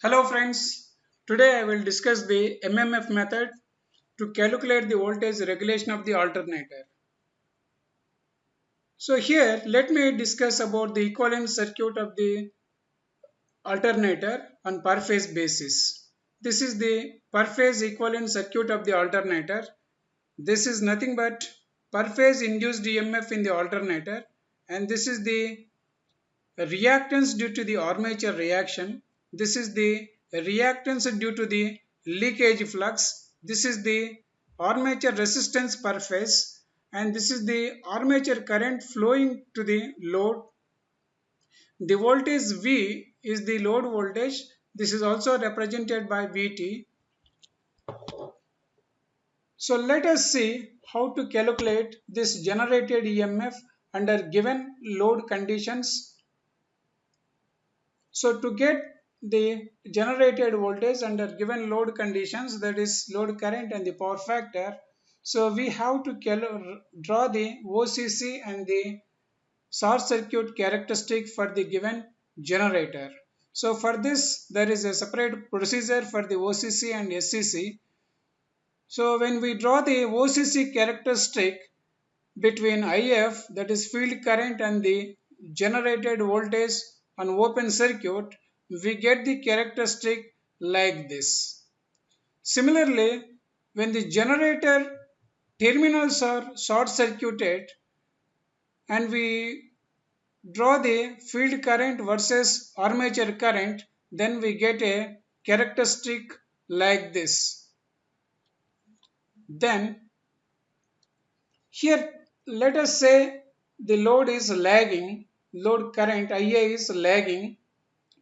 Hello friends, today I will discuss the MMF method to calculate the voltage regulation of the alternator. So here let me discuss about the equivalent circuit of the alternator on per phase basis. This is the per phase equivalent circuit of the alternator. This is nothing but per phase induced EMF in the alternator, and this is the reactance due to the armature reaction. This is the reactance due to the leakage flux. This is the armature resistance per phase, and this is the armature current flowing to the load. The voltage V is the load voltage. This is also represented by Vt. So let us see how to calculate this generated EMF under given load conditions. So to get the generated voltage under given load conditions, that is load current and the power factor, so we have to draw the OCC and the short circuit characteristic for the given generator. So for this there is a separate procedure for the OCC and SCC. So when we draw the OCC characteristic between IF, that is field current, and the generated voltage on open circuit, we get the characteristic like this. Similarly, when the generator terminals are short circuited and we draw the field current versus armature current, then we get a characteristic like this. Then here let us say the load is lagging, load current IA is lagging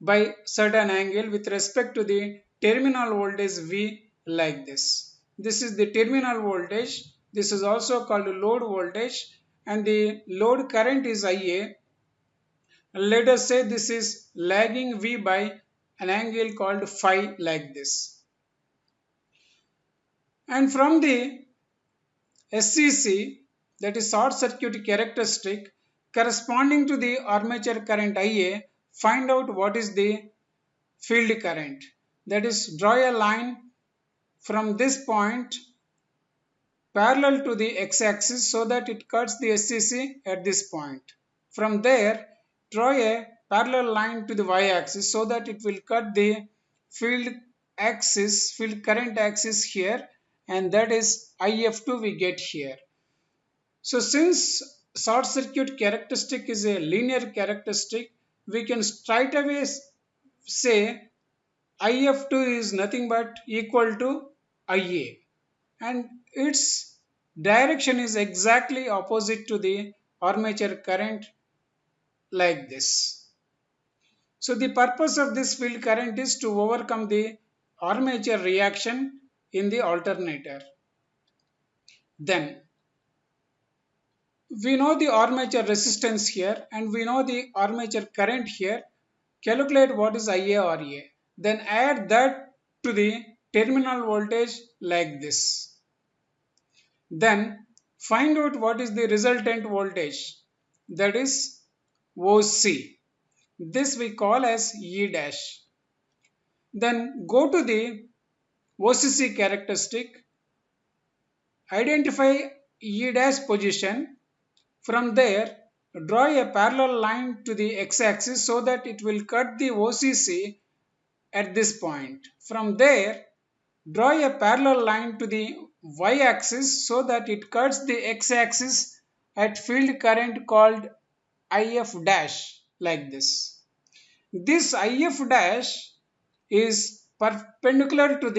by certain angle with respect to the terminal voltage V like this. This is the terminal voltage. This is also called load voltage, and the load current is IA. Let us say this is lagging V by an angle called phi like this. And from the SCC, that is short circuit characteristic, corresponding to the armature current IA, find out what is the field current. That is, draw a line from this point parallel to the x-axis so that it cuts the SCC at this point. From there, draw a parallel line to the y-axis so that it will cut the field current axis here, and that is IF2 we get here. So since short circuit characteristic is a linear characteristic, we can straight away say IF2 is nothing but equal to IA, and its direction is exactly opposite to the armature current like this. So the purpose of this field current is to overcome the armature reaction in the alternator. Then we know the armature resistance here and we know the armature current here. Calculate what is IA or A. Then add that to the terminal voltage like this. Then find out what is the resultant voltage, that is OC. This we call as E dash. Then go to the OCC characteristic, identify E dash position. From there, draw a parallel line to the x-axis so that it will cut the OCC at this point. From there, draw a parallel line to the y-axis so that it cuts the x-axis at field current called IF dash like this. This IF dash is perpendicular to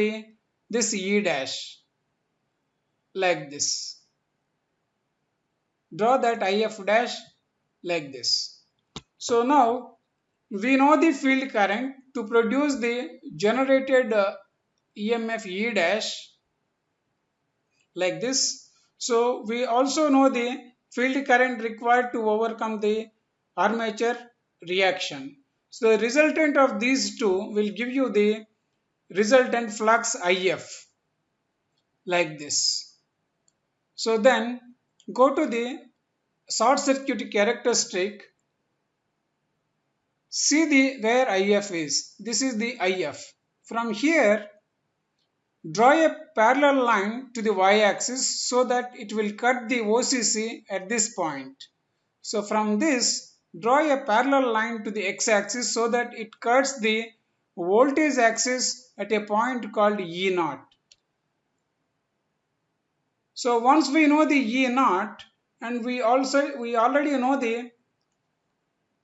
this E dash like this. Draw that IF dash like this. So now we know the field current. To produce the generated EMF E dash like this. So we also know the field current required to overcome the armature reaction. So the resultant of these two will give you the resultant flux IF like this. So then go to the short circuit characteristic. See the where IF is. This is the IF. From here, draw a parallel line to the y-axis so that it will cut the OCC at this point. So from this, draw a parallel line to the x-axis so that it cuts the voltage axis at a point called E0. So once we know the E0 and we already know the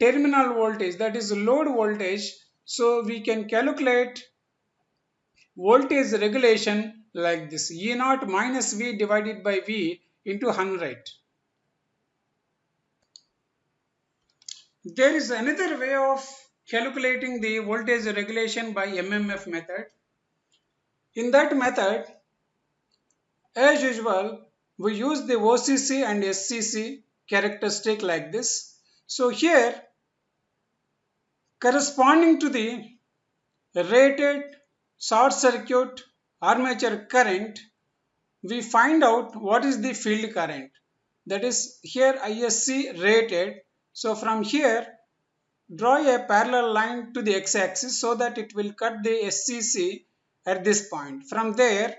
terminal voltage, that is load voltage, so we can calculate voltage regulation like this: E0 minus V divided by V into 100. There is another way of calculating the voltage regulation by MMF method. In that method, as usual, we use the OCC and SCC characteristic like this. So here, corresponding to the rated short circuit armature current, we find out what is the field current. That is here ISC rated. So from here, draw a parallel line to the x-axis so that it will cut the SCC at this point. From there,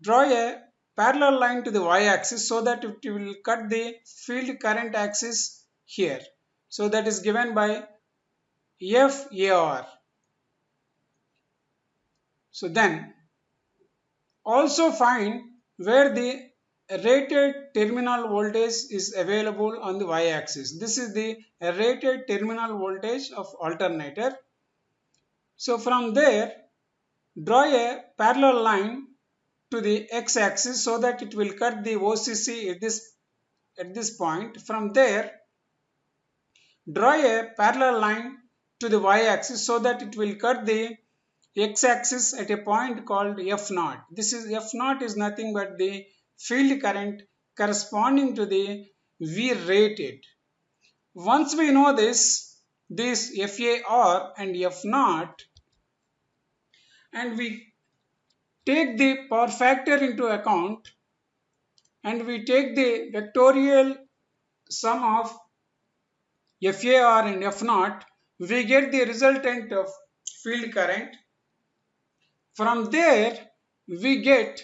draw a parallel line to the y-axis so that it will cut the field current axis here. So that is given by FAR. So then also find where the rated terminal voltage is available on the y-axis. This is the rated terminal voltage of alternator. So from there, draw a parallel line to the x-axis so that it will cut the OCC at this point. From there, draw a parallel line to the y-axis so that it will cut the x-axis at a point called F0. This is F0 is nothing but the field current corresponding to the V rated. Once we know this FAR and F0, and we take the power factor into account and we take the vectorial sum of FAR and F0, we get the resultant of field current. From there, we get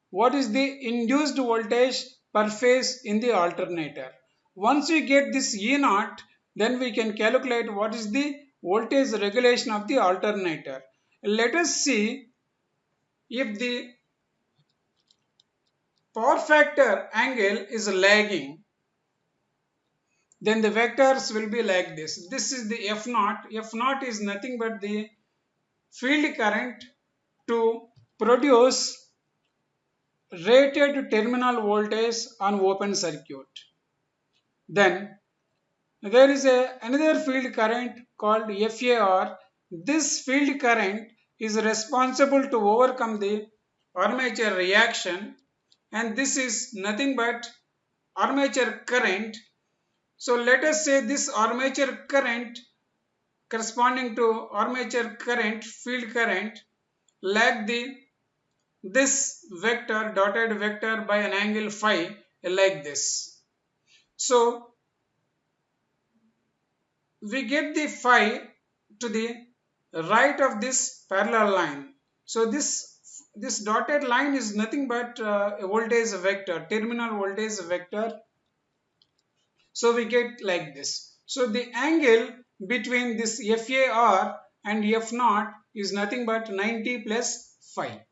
what is the induced voltage per phase in the alternator. Once we get this E0, then we can calculate what is the voltage regulation of the alternator. Let us see if the power factor angle is lagging, then the vectors will be like this. This is the F0. F0 is nothing but the field current to produce rated terminal voltage on open circuit. Then there is another field current called FAR. This field current is responsible to overcome the armature reaction, and this is nothing but armature current. So let us say this armature current corresponding to armature current, field current, lag this vector, dotted vector, by an angle phi like this. So we get the phi to the right of this parallel line. So this dotted line is nothing but a voltage vector, terminal voltage vector. So we get like this. So the angle between this FAR and F0 is nothing but 90 plus phi.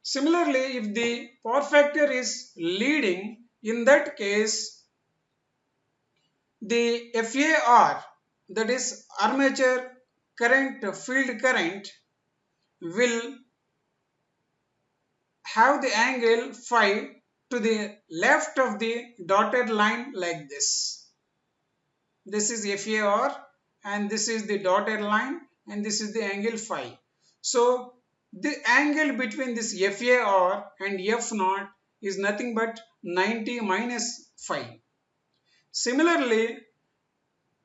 Similarly, if the power factor is leading, in that case, the FAR, that is armature current, field current, will have the angle phi to the left of the dotted line like this. This is FAR and this is the dotted line and this is the angle phi. So the angle between this FAR and F0 is nothing but 90 minus phi. Similarly,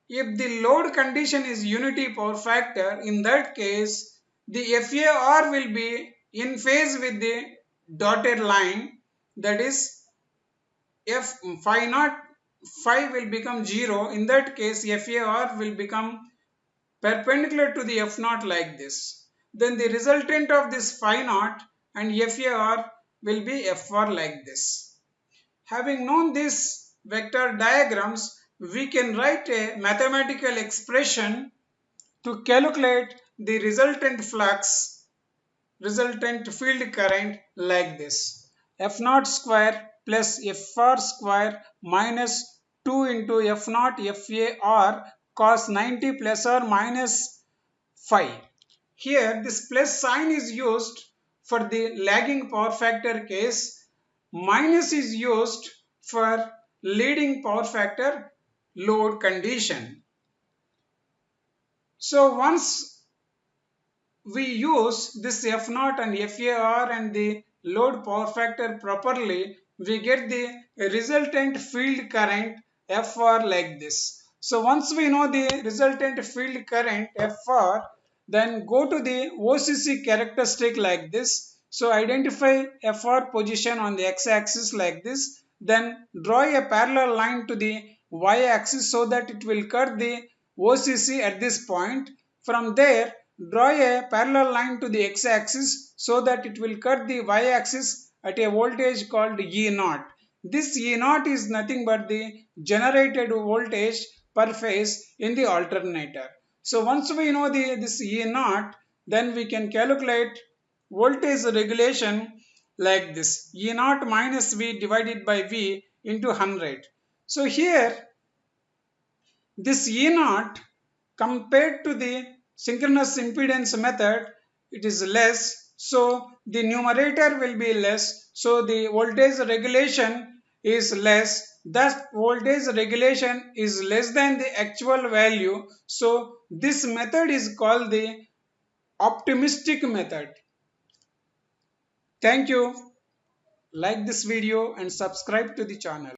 if the load condition is unity power factor, in that case the FAR will be in phase with the dotted line, that is F phi naught phi will become 0. In that case, FAR will become perpendicular to the F naught like this. Then the resultant of this phi naught and FAR will be FR like this. Having known these vector diagrams, we can write a mathematical expression to calculate the resultant field current like this. F naught square plus FR square minus 2 into F naught FAR cos 90 plus or minus phi. Here this plus sign is used for the lagging power factor case. Minus is used for leading power factor load condition. So once we use this F naught and FAR and the load power factor properly, we get the resultant field current FR like this. So once we know the resultant field current FR, then go to the OCC characteristic like this. So identify FR position on the x-axis like this. Then draw a parallel line to the y-axis so that it will cut the OCC at this point. From there, draw a parallel line to the x-axis so that it will cut the y-axis at a voltage called E0. This E0 is nothing but the generated voltage per phase in the alternator. So once we know this E0, then we can calculate voltage regulation like this. E0 minus V divided by V into 100. So here this E0 compared to the synchronous impedance method, it is less. So the numerator will be less. So the voltage regulation is less. Thus voltage regulation is less than the actual value. So this method is called the optimistic method. Thank you. Like this video and subscribe to the channel.